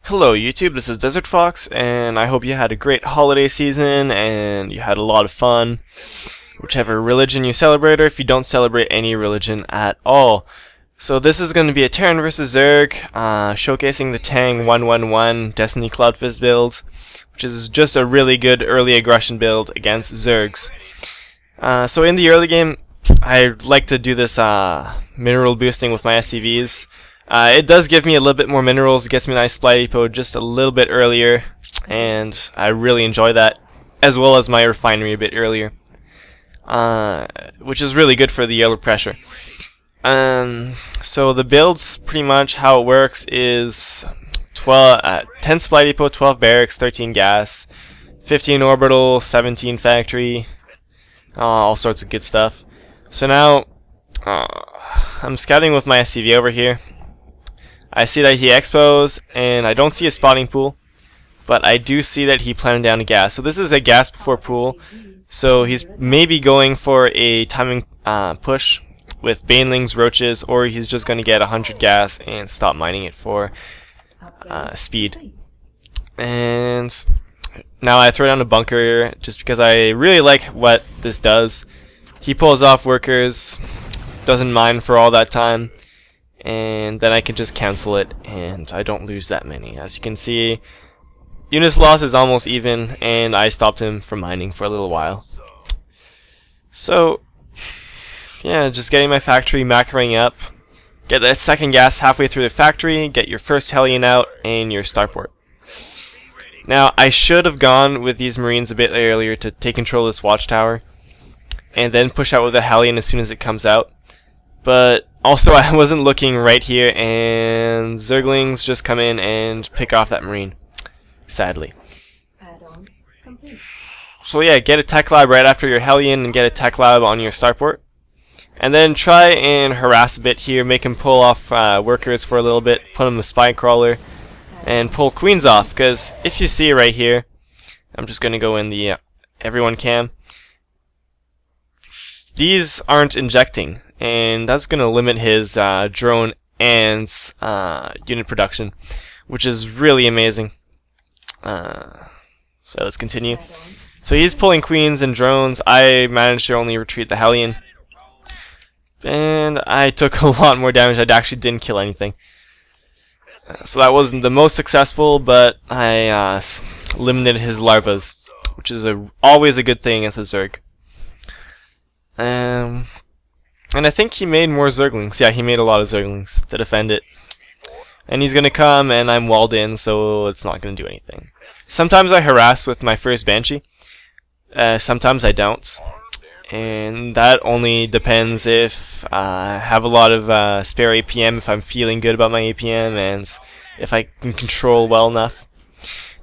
Hello YouTube, this is Desert Fox, and I hope you had a great holiday season and you had a lot of fun, whichever religion you celebrate, or if you don't celebrate any religion at all. So this is going to be a Terran vs Zerg, showcasing the Tang 111 Destiny Cloud Fizz build, which is just a really good early aggression build against Zergs. So in the early game, I like to do this mineral boosting with my SCVs. It does give me a little bit more minerals, it gets me a nice supply depot just a little bit earlier, and I really enjoy that, as well as my refinery a bit earlier, which is really good for the yellow pressure. So the builds, pretty much how it works is 10 supply depot, 12 barracks, 13 gas, 15 orbital, 17 factory, all sorts of good stuff. So now, I'm scouting with my SCV over here. I see that he expos, and I don't see a spotting pool, but I do see that he planted down a gas. So this is a gas before pool, so he's maybe going for a timing push with banelings, roaches, or he's just going to get 100 gas and stop mining it for speed. And now I throw down a bunker just because I really like what this does. He pulls off workers, doesn't mine for all that time, and then I can just cancel it and I don't lose that many. As you can see, units loss is almost even, and I stopped him from mining for a little while. So yeah, just getting my factory macroing up, get that second gas halfway through the factory, get your first Hellion out, and your starport. Now I should have gone with these Marines a bit earlier to take control of this watchtower and then push out with a Hellion as soon as it comes out. But also I wasn't looking right here, and Zerglings just come in and pick off that Marine, sadly. Add-on complete. So yeah, get a tech lab right after your Hellion and get a tech lab on your starport. And then try and harass a bit here, make him pull off workers for a little bit, put him a spy crawler, and pull queens off, because if you see right here, I'm just going to go in the everyone cam, these aren't injecting, and that's going to limit his drone and unit production, which is really amazing. So let's continue. So he's pulling queens and drones. I managed to only retreat the Hellion, and I took a lot more damage. I actually didn't kill anything. So that wasn't the most successful, but I limited his larvas, which is always a good thing against a Zerg. And I think he made more Zerglings. Yeah, he made a lot of Zerglings to defend it. And he's going to come, and I'm walled in, so it's not going to do anything. Sometimes I harass with my first Banshee. Sometimes I don't. And that only depends if I have a lot of spare APM, if I'm feeling good about my APM, and if I can control well enough.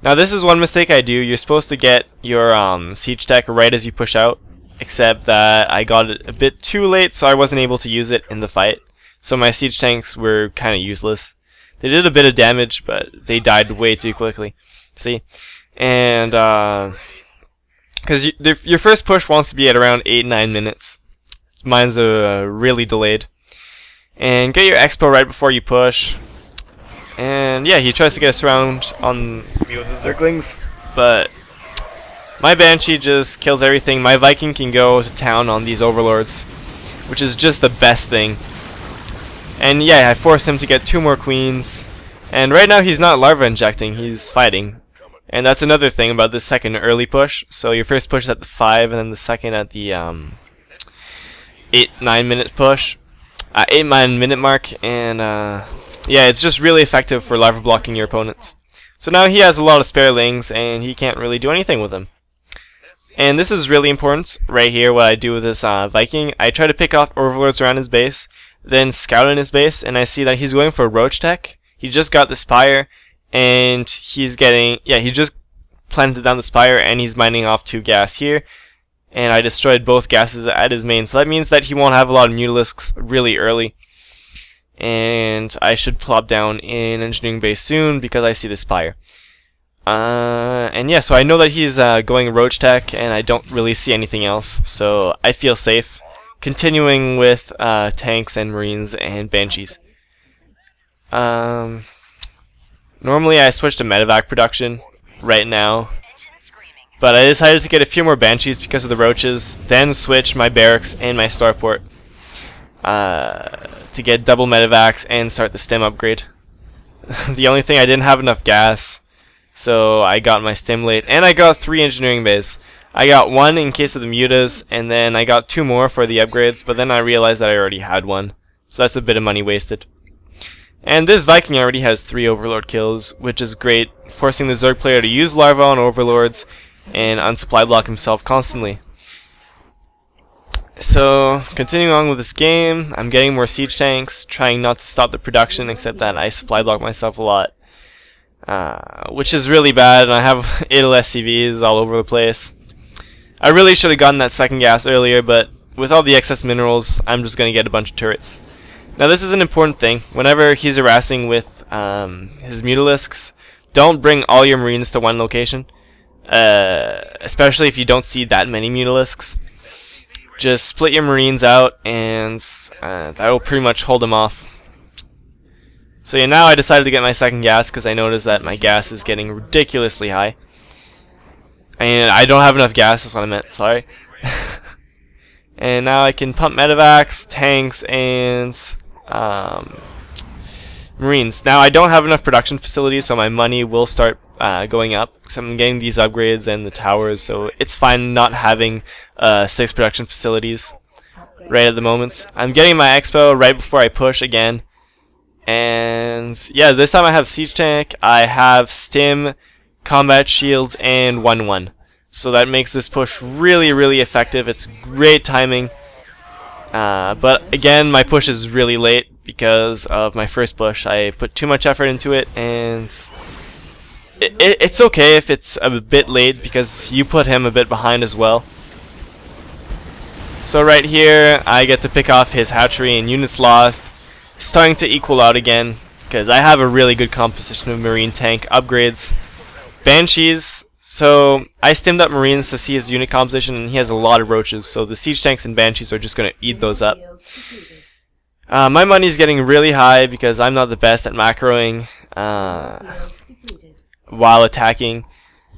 Now this is one mistake I do. You're supposed to get your siege tech right as you push out, except that I got it a bit too late, so I wasn't able to use it in the fight. So my siege tanks were kind of useless. They did a bit of damage, but they died way too quickly. See? And because your first push wants to be at around 8-9 minutes. Mine's really delayed. And get your expo right before you push. And yeah, he tries to get us around on me with the Zerglings, but my Banshee just kills everything. My Viking can go to town on these Overlords, which is just the best thing. And yeah, I forced him to get 2 more queens. And right now he's not larva injecting, he's fighting. And that's another thing about this second early push. So your first push is at the 5, and then the second at the 8-9 minute push. 8-9 minute mark, and yeah, it's just really effective for larva blocking your opponents. So now he has a lot of spare lings, and he can't really do anything with them. And this is really important right here, what I do with this Viking. I try to pick off overlords around his base, then scout in his base, and I see that he's going for roach tech. He just got the spire, and he's getting, yeah, he just planted down the spire, and he's mining off 2 gas here, and I destroyed both gases at his main. So that means that he won't have a lot of mutalisks really early, and I should plop down in engineering base soon because I see the spire. And yeah, so I know that he's going roach tech, and I don't really see anything else, so I feel safe continuing with tanks and marines and banshees. Normally I switch to medevac production right now, but I decided to get a few more Banshees because of the roaches, then switch my barracks and my starport to get double medevacs and start the stim upgrade. The only thing, I didn't have enough gas, so I got my stim late, and I got 3 engineering bays. I got 1 in case of the mutas, and then I got 2 more for the upgrades, but then I realized that I already had 1, so that's a bit of money wasted. And this Viking already has 3 Overlord kills, which is great, forcing the Zerg player to use Larva on Overlords and unsupply block himself constantly. So, continuing on with this game, I'm getting more siege tanks, trying not to stop the production, except that I supply block myself a lot. Which is really bad, and I have idle SCVs all over the place. I really should have gotten that second gas earlier, but with all the excess minerals, I'm just going to get a bunch of turrets. Now this is an important thing. Whenever he's harassing with his Mutalisks, don't bring all your Marines to one location. Especially if you don't see that many Mutalisks. Just split your Marines out, and that will pretty much hold them off. So yeah, now I decided to get my second gas because I noticed that my gas is getting ridiculously high. And I don't have enough gas, that's what I meant, sorry. And now I can pump medevacs, tanks, and Marines. Now I don't have enough production facilities, so my money will start going up. Because I'm getting these upgrades and the towers, so it's fine not having 6 production facilities right at the moment. I'm getting my expo right before I push again. And yeah, this time I have siege tank, I have stim, combat shields, and 1-1. So that makes this push really, really effective. It's great timing. But again, my push is really late because of my first push. I put too much effort into it, and it's okay if it's a bit late because you put him a bit behind as well. So right here, I get to pick off his hatchery and units lost. Starting to equal out again because I have a really good composition of Marine tank upgrades. Banshees, so I stimmed up Marines to see his unit composition, and he has a lot of roaches, so the siege tanks and Banshees are just going to eat those up. My money is getting really high because I'm not the best at macroing while attacking,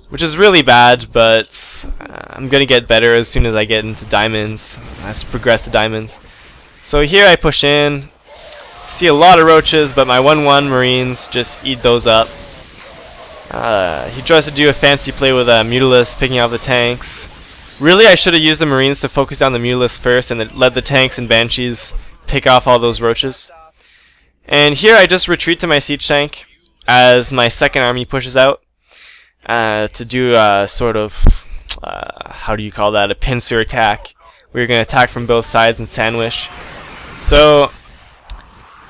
which is really bad, but I'm going to get better as soon as I get into diamonds, as I progress to diamonds. So here I push in, see a lot of roaches, but my 1-1 Marines just eat those up. He tries to do a fancy play with a Mutalisk, picking out the tanks. Really, I should have used the Marines to focus on the Mutalisk first and then let the tanks and Banshees pick off all those roaches. And here I just retreat to my siege tank as my second army pushes out to do a sort of, how do you call that, a pincer attack. We're going to attack from both sides and sandwich. So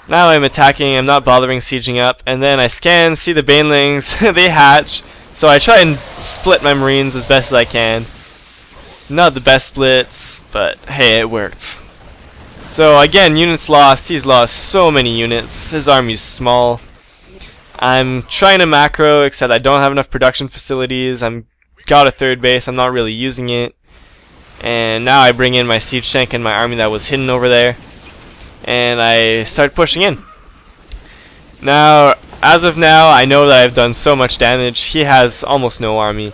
now I'm attacking, I'm not bothering sieging up, and then I scan, see the banelings, they hatch, so I try and split my Marines as best as I can. Not the best splits, but hey, it worked. So again, units lost, he's lost so many units, his army's small. I'm trying to macro, except I don't have enough production facilities, I'm got a third base, I'm not really using it. And now I bring in my siege tank and my army that was hidden over there. And I start pushing in. Now, as of now, I know that I've done so much damage. He has almost no army.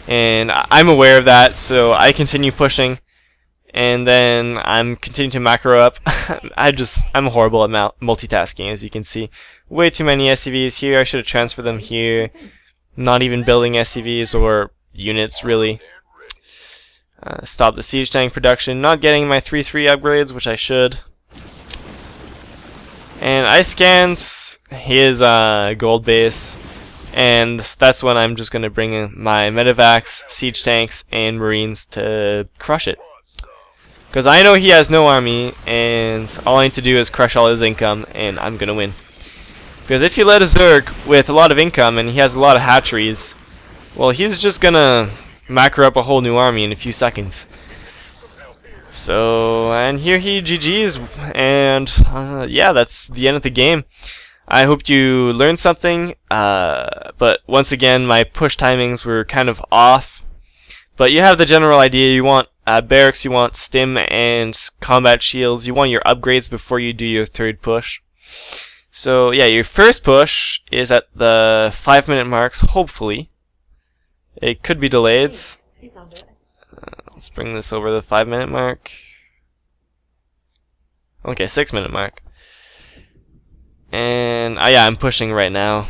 And I'm aware of that, so I continue pushing. And then I'm continuing to macro up. I'm horrible at multitasking, as you can see. Way too many SCVs here. I should have transferred them here. Not even building SCVs or units, really. Stop the siege tank production, not getting my 3-3 upgrades, which I should. And I scanned his gold base, and that's when I'm just going to bring in my medevacs, siege tanks, and Marines to crush it. Because I know he has no army, and all I need to do is crush all his income, and I'm going to win. Because if you let a Zerg with a lot of income, and he has a lot of hatcheries, well, he's just going to macro up a whole new army in a few seconds. So, and here he GG's, and yeah, that's the end of the game. I hope you learned something, but once again, my push timings were kind of off. But you have the general idea. You want barracks, you want stim and combat shields, you want your upgrades before you do your third push. So yeah, your first push is at the 5-minute marks, hopefully. It could be delayed. Is under it. Let's bring this over the 5-minute mark. Okay, 6-minute mark. And yeah, I'm pushing right now.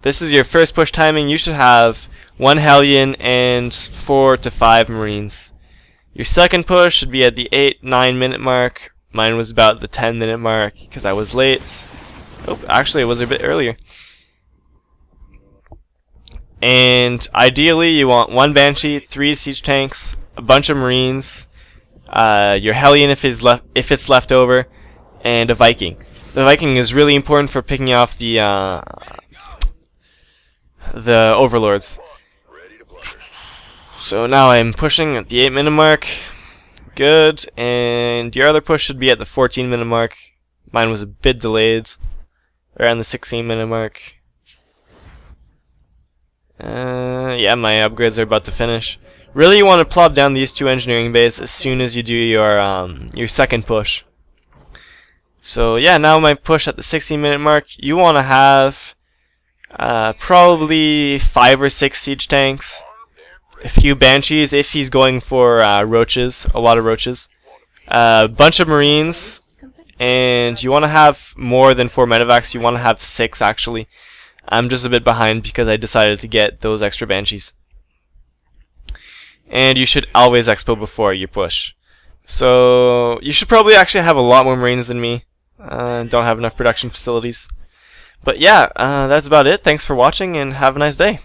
This is your first push timing. You should have 1 Hellion and 4 to 5 Marines. Your second push should be at the 8-9-minute mark. Mine was about the 10-minute mark because I was late. Oh, actually it was a bit earlier. And ideally you want 1 Banshee, 3 siege tanks, a bunch of Marines, your Hellion if it's left over, and a Viking. The Viking is really important for picking off the overlords. So now I'm pushing at the 8-minute mark. Good, and your other push should be at the 14-minute mark. Mine was a bit delayed, around the 16-minute mark. Yeah, my upgrades are about to finish. Really, you want to plop down these 2 engineering bays as soon as you do your second push. So yeah, now my push at the 16-minute mark. You want to have probably 5 or 6 siege tanks, a few Banshees if he's going for roaches, a lot of roaches, a bunch of Marines, and you want to have more than 4 medevacs. You want to have 6 actually. I'm just a bit behind because I decided to get those extra Banshees. And you should always expo before you push. So you should probably actually have a lot more Marines than me. Don't have enough production facilities. But yeah, that's about it. Thanks for watching and have a nice day.